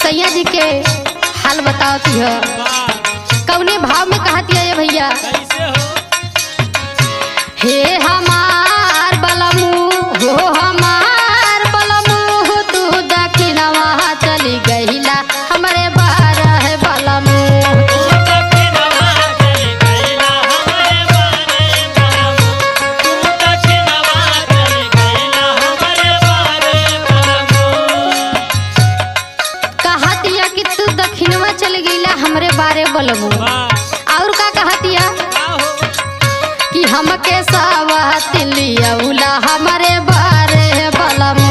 सैया जी के हाल बताती है। कौने भाव में कहती है ये भैया? हे हमार बलमू हो हमार बलमू तू दक्षिणवा चली गईला हमरे बारह बलमू। कहतिया कि तू दक्षिणवा चली गईला हमरे बारे बलमू। और का कहतिया कि हमके सावत लियौला हमरे बारे बलमू।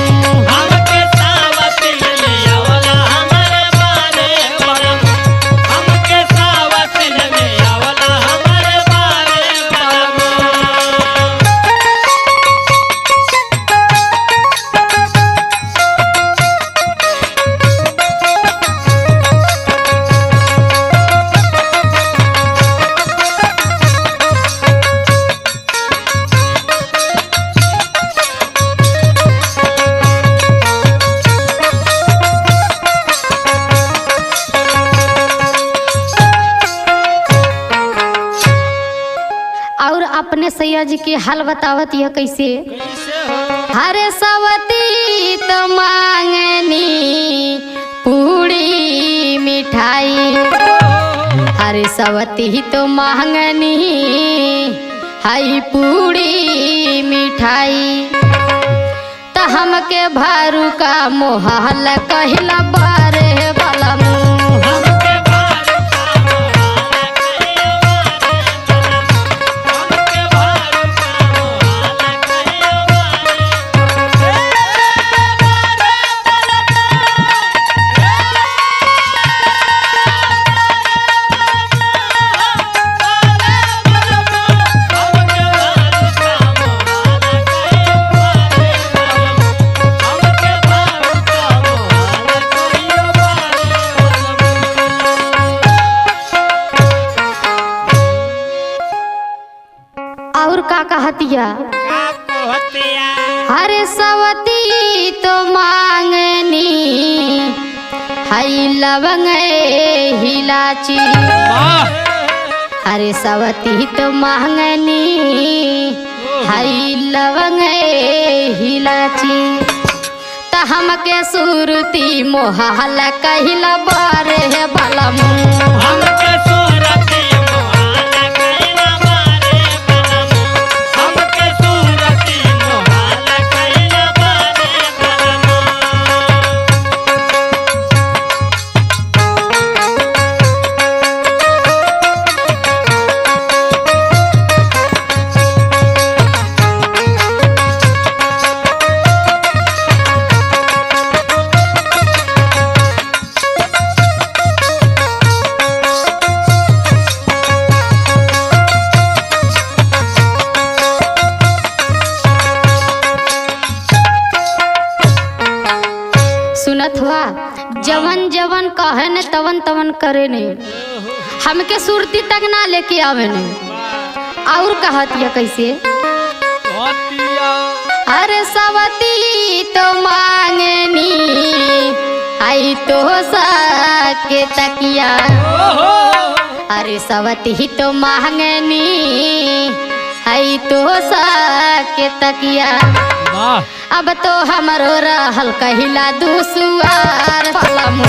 और अपने सैया जी के हाल बतावत यह कैसे? हरे सवती तो मांगनी पूड़ी मिठाई। हरे सवती तो मांगनी हई पूड़ी मिठाई। त हमके भारू का मोहल कहला बारे बलमू। और का कहतिया? हरे सवती तो मांगनी हई लवंग हिलाची। हरे सवती तो मांगनी हई लवंग हिलाची। त हमके सुरती मोहल कहला बारे बलमू। सुनत हुआ जवन जवन कहे ने तवन तवन करे ने हमके सुरती तक ना लेके आवे ने। और कहतिया कैसे? अरे सवती तो मांगनी आई तो सके तकिया। अरे सवती तो मांगनी आई तो सके तकिया। अब तो हमरो रहल कहला दुसुआर बलमू।